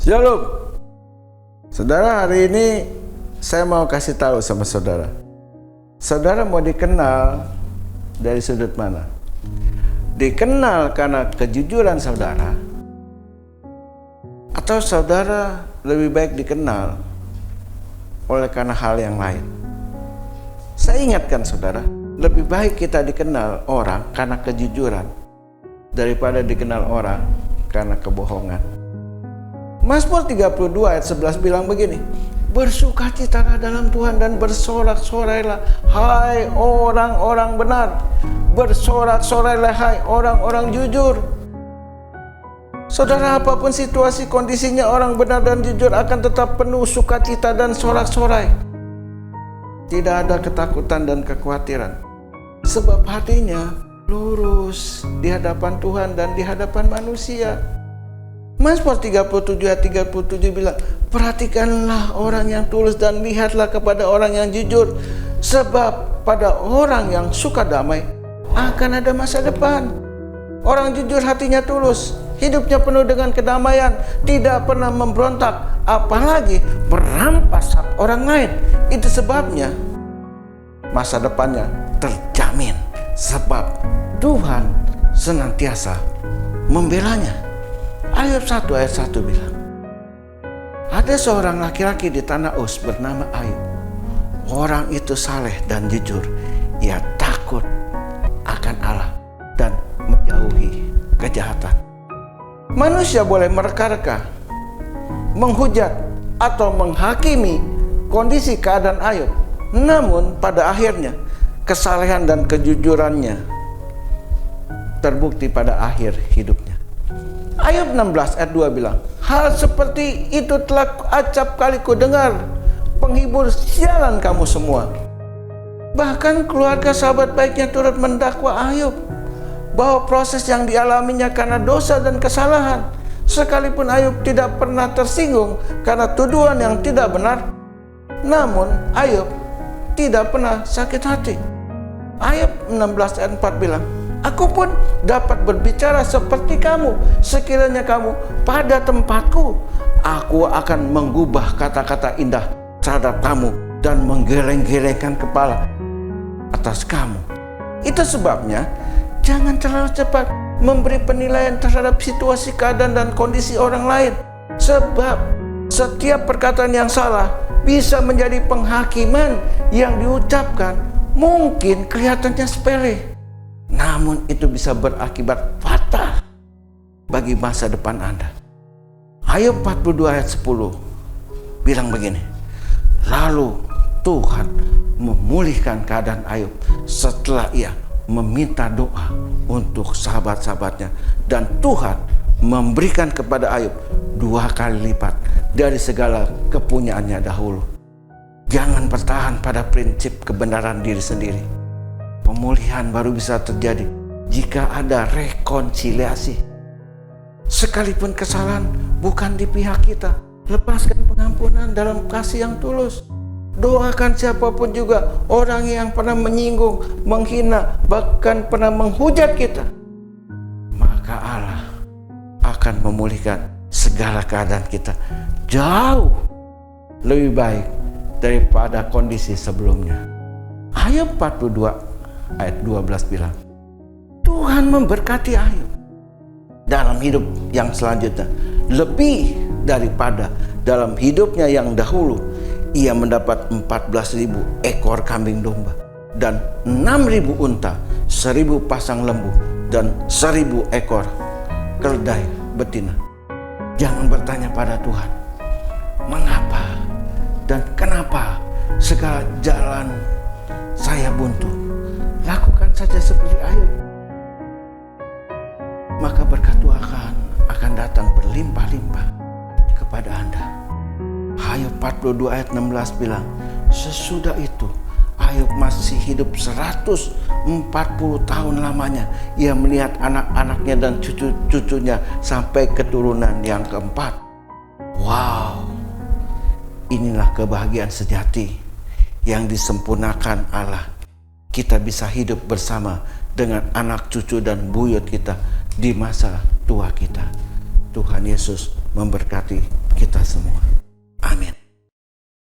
Shalom. Saudara, hari ini saya mau kasih tahu sama saudara. Saudara mau dikenal dari sudut mana? Dikenal karena kejujuran saudara, atau saudara lebih baik dikenal oleh karena hal yang lain? Saya ingatkan saudara, lebih baik kita dikenal orang karena kejujuran daripada dikenal orang karena kebohongan. Mazmur 32 ayat 11 bilang begini, bersukacitalah dalam Tuhan dan bersorak-sorailah hai orang-orang benar, bersorak-sorailah hai orang-orang jujur. Saudara, apapun situasi kondisinya, orang benar dan jujur akan tetap penuh sukacita dan sorak-sorai. Tidak ada ketakutan dan kekhawatiran, sebab hatinya lurus di hadapan Tuhan dan di hadapan manusia. Mazmur 37 ayat 37 bilang, perhatikanlah orang yang tulus dan lihatlah kepada orang yang jujur, sebab pada orang yang suka damai akan ada masa depan. Orang jujur hatinya tulus, hidupnya penuh dengan kedamaian, tidak pernah memberontak, apalagi merampas hak orang lain. Itu sebabnya masa depannya terjamin, sebab Tuhan senantiasa membelanya. Ayub 1 ayat 1 bilang, ada seorang laki-laki di tanah Uz bernama Ayub. Orang itu saleh dan jujur. Ia takut akan Allah dan menjauhi kejahatan. Manusia boleh mereka-reka, menghujat atau menghakimi kondisi keadaan Ayub, namun pada akhirnya kesalehan dan kejujurannya terbukti pada akhir hidupnya. Ayub 16 ayat 2 bilang, hal seperti itu telah acap kali ku dengar, penghibur sialan kamu semua. Bahkan keluarga sahabat baiknya turut mendakwa Ayub bahwa proses yang dialaminya karena dosa dan kesalahan. Sekalipun Ayub tidak pernah tersinggung karena tuduhan yang tidak benar, namun Ayub tidak pernah sakit hati. Ayub 16 ayat 4 bilang, aku pun dapat berbicara seperti kamu. Sekiranya kamu pada tempatku, aku akan mengubah kata-kata indah terhadap kamu dan menggeleng-gelengkan kepala atas kamu. Itu sebabnya jangan terlalu cepat memberi penilaian terhadap situasi, keadaan, dan kondisi orang lain. Sebab setiap perkataan yang salah bisa menjadi penghakiman yang diucapkan mungkin kelihatannya sepele, namun itu bisa berakibat fatal bagi masa depan Anda. Ayub 42 ayat 10 bilang begini, lalu Tuhan memulihkan keadaan Ayub setelah ia meminta doa untuk sahabat-sahabatnya, dan Tuhan memberikan kepada Ayub 2 kali lipat dari segala kepunyaannya dahulu. Jangan bertahan pada prinsip kebenaran diri sendiri. Pemulihan baru bisa terjadi jika ada rekonsiliasi. Sekalipun kesalahan bukan di pihak kita, lepaskan pengampunan dalam kasih yang tulus. Doakan siapapun juga orang yang pernah menyinggung, menghina, bahkan pernah menghujat kita. Maka Allah akan memulihkan segala keadaan kita jauh lebih baik daripada kondisi sebelumnya. Ayub 42 ayat 12 bilang, Tuhan memberkati Ayub dalam hidup yang selanjutnya lebih daripada dalam hidupnya yang dahulu. Ia mendapat 14.000 ekor kambing domba dan 6.000 unta, 1.000 pasang lembu dan 1.000 ekor keledai betina. Jangan bertanya pada Tuhan, mengapa dan kenapa segala jalan saya buntu. Lakukan saja seperti Ayub, maka berkat Tuhan akan datang berlimpah-limpah kepada Anda. Ayub 42 ayat 16 bilang, sesudah itu Ayub masih hidup 140 tahun lamanya. Ia melihat anak-anaknya dan cucu-cucunya sampai keturunan yang keempat. Wow, inilah kebahagiaan sejati yang disempurnakan Allah. Kita bisa hidup bersama dengan anak cucu dan buyut kita di masa tua kita. Tuhan Yesus memberkati kita semua.